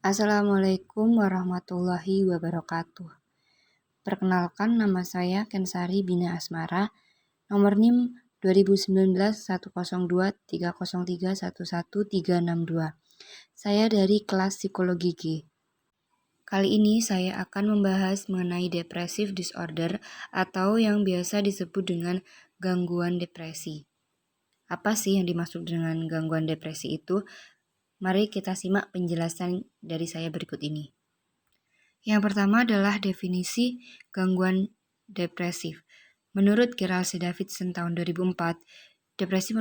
Assalamualaikum warahmatullahi wabarakatuh. Perkenalkan, nama saya Kensari Bina Asmara, nomor NIM 2019 102 303 11362. Saya dari kelas Psikologi G. Kali ini saya akan membahas mengenai depressive disorder atau yang biasa disebut dengan gangguan depresi. Apa sih yang dimaksud dengan gangguan depresi itu? Mari kita simak penjelasan dari saya berikut ini. Yang pertama adalah definisi gangguan depresif. Menurut Gerald Davidson tahun 2004, depresi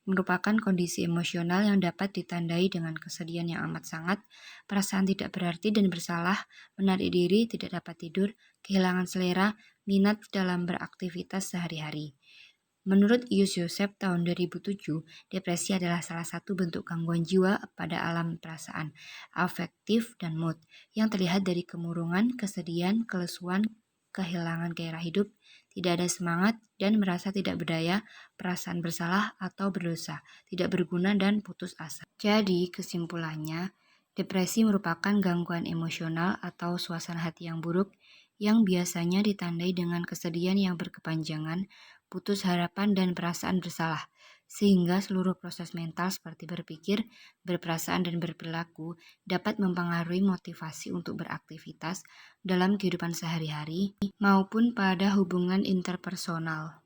merupakan kondisi emosional yang dapat ditandai dengan kesedihan yang amat sangat, perasaan tidak berarti dan bersalah, menarik diri, tidak dapat tidur, kehilangan selera, minat dalam beraktivitas sehari-hari. Menurut Yus Joseph tahun 2007, depresi adalah salah satu bentuk gangguan jiwa pada alam perasaan, afektif, dan mood yang terlihat dari kemurungan, kesedihan, kelesuan, kehilangan gairah hidup, tidak ada semangat, dan merasa tidak berdaya, perasaan bersalah atau berdosa, tidak berguna, dan putus asa. Jadi, kesimpulannya, depresi merupakan gangguan emosional atau suasana hati yang buruk yang biasanya ditandai dengan kesedihan yang berkepanjangan, putus harapan dan perasaan bersalah, sehingga seluruh proses mental seperti berpikir, berperasaan, dan berperilaku dapat mempengaruhi motivasi untuk beraktivitas dalam kehidupan sehari-hari maupun pada hubungan interpersonal.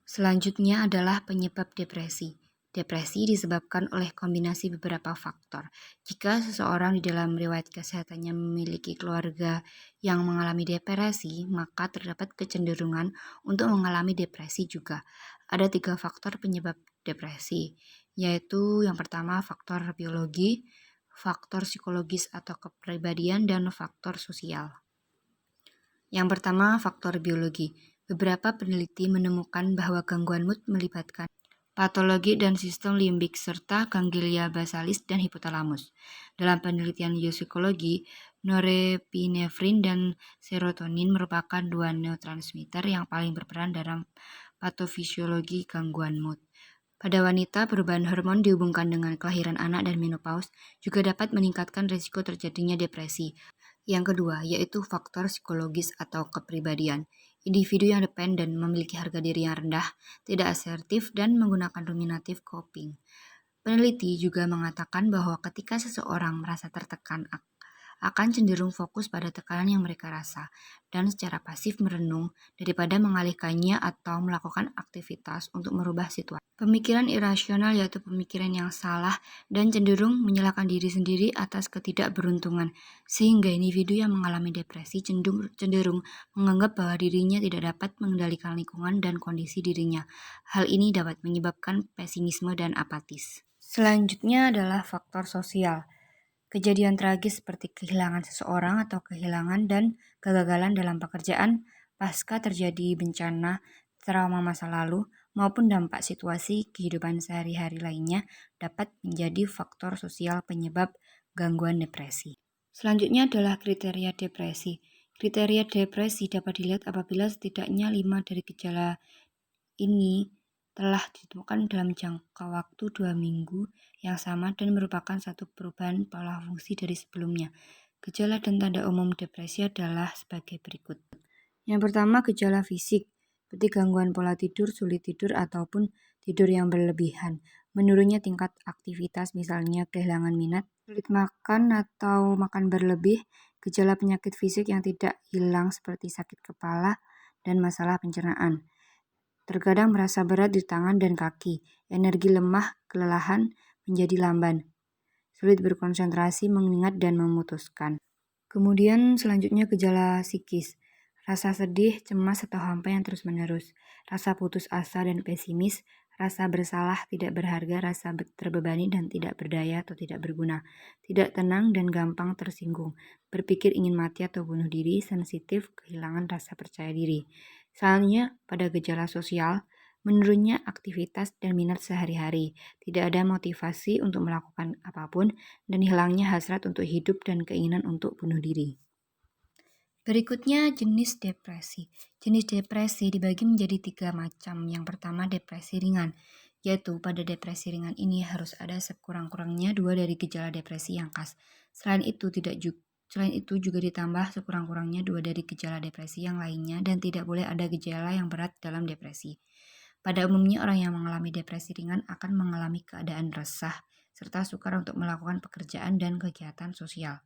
Selanjutnya adalah penyebab depresi. Depresi disebabkan oleh kombinasi beberapa faktor. Jika seseorang di dalam riwayat kesehatannya memiliki keluarga yang mengalami depresi, maka terdapat kecenderungan untuk mengalami depresi juga. Ada 3 faktor penyebab depresi, yaitu yang pertama faktor biologi, faktor psikologis atau kepribadian, dan faktor sosial. Yang pertama, faktor biologi. Beberapa peneliti menemukan bahwa gangguan mood melibatkan patologi dan sistem limbik serta ganglia basalis dan hipotalamus. Dalam penelitian biopsikologi, norepinefrin dan serotonin merupakan 2 neurotransmitter yang paling berperan dalam patofisiologi gangguan mood. Pada wanita, perubahan hormon dihubungkan dengan kelahiran anak dan menopause juga dapat meningkatkan risiko terjadinya depresi. Yang kedua, yaitu faktor psikologis atau kepribadian. Individu yang dependen, memiliki harga diri yang rendah, tidak asertif, dan menggunakan ruminatif coping. Peneliti juga mengatakan bahwa ketika seseorang merasa tertekan akan cenderung fokus pada tekanan yang mereka rasa dan secara pasif merenung daripada mengalihkannya atau melakukan aktivitas untuk merubah situasi. Pemikiran irasional yaitu pemikiran yang salah dan cenderung menyalahkan diri sendiri atas ketidakberuntungan, sehingga individu yang mengalami depresi cenderung menganggap bahwa dirinya tidak dapat mengendalikan lingkungan dan kondisi dirinya. Hal ini dapat menyebabkan pesimisme dan apatis. Selanjutnya adalah faktor sosial. Kejadian tragis seperti kehilangan seseorang atau kehilangan dan kegagalan dalam pekerjaan pasca terjadi bencana, trauma masa lalu, maupun dampak situasi kehidupan sehari-hari lainnya dapat menjadi faktor sosial penyebab gangguan depresi. Selanjutnya adalah kriteria depresi. Kriteria depresi dapat dilihat apabila setidaknya 5 dari gejala ini telah ditemukan dalam jangka waktu 2 minggu yang sama dan merupakan satu perubahan pola fungsi dari sebelumnya. Gejala dan tanda umum depresi adalah sebagai berikut. Yang pertama, gejala fisik, seperti gangguan pola tidur, sulit tidur, ataupun tidur yang berlebihan. Menurunnya tingkat aktivitas, misalnya kehilangan minat, sulit makan atau makan berlebih, gejala penyakit fisik yang tidak hilang seperti sakit kepala, dan masalah pencernaan. Terkadang merasa berat di tangan dan kaki, energi lemah, kelelahan, menjadi lamban, sulit berkonsentrasi, mengingat, dan memutuskan. Kemudian selanjutnya gejala psikis, rasa sedih, cemas, atau hampa yang terus-menerus, rasa putus asa dan pesimis, rasa bersalah, tidak berharga, rasa terbebani dan tidak berdaya atau tidak berguna, tidak tenang dan gampang tersinggung, berpikir ingin mati atau bunuh diri, sensitif, kehilangan rasa percaya diri. Selanjutnya, pada gejala sosial, menurunnya aktivitas dan minat sehari-hari, tidak ada motivasi untuk melakukan apapun, dan hilangnya hasrat untuk hidup dan keinginan untuk bunuh diri. Berikutnya jenis depresi. Jenis depresi dibagi menjadi 3 macam. Yang pertama depresi ringan, yaitu pada depresi ringan ini harus ada sekurang-kurangnya 2 dari gejala depresi yang khas. Selain itu juga ditambah sekurang-kurangnya 2 dari gejala depresi yang lainnya dan tidak boleh ada gejala yang berat dalam depresi. Pada umumnya orang yang mengalami depresi ringan akan mengalami keadaan resah serta sukar untuk melakukan pekerjaan dan kegiatan sosial.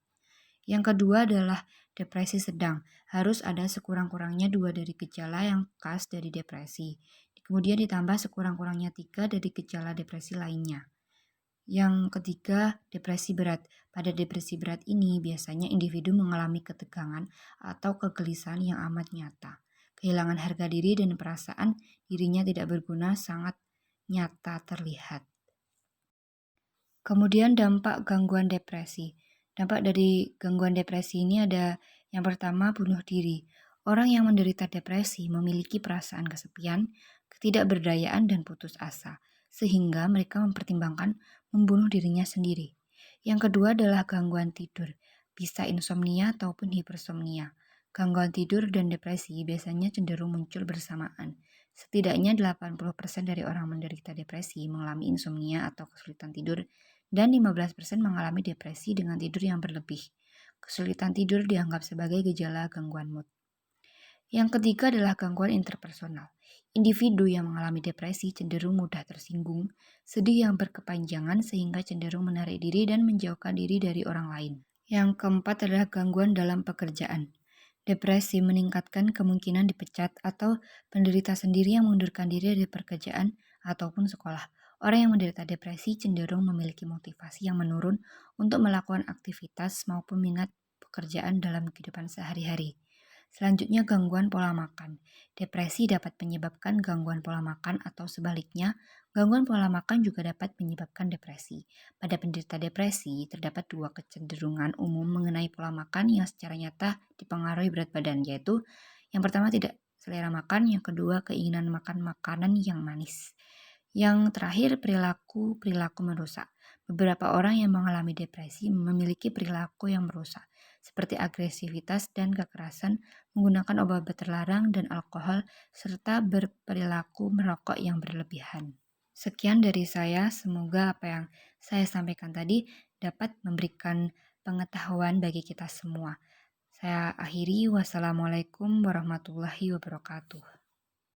Yang kedua adalah depresi sedang. Harus ada sekurang-kurangnya 2 dari gejala yang khas dari depresi. Kemudian ditambah sekurang-kurangnya 3 dari gejala depresi lainnya. Yang ketiga, depresi berat. Pada depresi berat ini biasanya individu mengalami ketegangan atau kegelisahan yang amat nyata. Kehilangan harga diri dan perasaan dirinya tidak berguna sangat nyata terlihat. Kemudian dampak gangguan depresi. Dampak dari gangguan depresi ini ada yang pertama bunuh diri. Orang yang menderita depresi memiliki perasaan kesepian, ketidakberdayaan dan putus asa, sehingga mereka mempertimbangkan membunuh dirinya sendiri. Yang kedua adalah gangguan tidur, bisa insomnia ataupun hipersomnia. Gangguan tidur dan depresi biasanya cenderung muncul bersamaan. Setidaknya 80% dari orang menderita depresi mengalami insomnia atau kesulitan tidur dan 15% mengalami depresi dengan tidur yang berlebih. Kesulitan tidur dianggap sebagai gejala gangguan mood. Yang ketiga adalah gangguan interpersonal. Individu yang mengalami depresi cenderung mudah tersinggung, sedih yang berkepanjangan sehingga cenderung menarik diri dan menjauhkan diri dari orang lain. Yang keempat adalah gangguan dalam pekerjaan. Depresi meningkatkan kemungkinan dipecat atau penderita sendiri yang mengundurkan diri dari pekerjaan ataupun sekolah. Orang yang menderita depresi cenderung memiliki motivasi yang menurun untuk melakukan aktivitas maupun minat pekerjaan dalam kehidupan sehari-hari. Selanjutnya gangguan pola makan. Depresi dapat menyebabkan gangguan pola makan atau sebaliknya, gangguan pola makan juga dapat menyebabkan depresi. Pada penderita depresi, terdapat 2 kecenderungan umum mengenai pola makan yang secara nyata dipengaruhi berat badan, yaitu yang pertama tidak selera makan, yang kedua keinginan makan makanan yang manis. Yang terakhir perilaku merusak. Beberapa orang yang mengalami depresi memiliki perilaku yang merusak, seperti agresivitas dan kekerasan, menggunakan obat terlarang dan alkohol, serta berperilaku merokok yang berlebihan. Sekian dari saya, semoga apa yang saya sampaikan tadi dapat memberikan pengetahuan bagi kita semua. Saya akhiri, wassalamualaikum warahmatullahi wabarakatuh.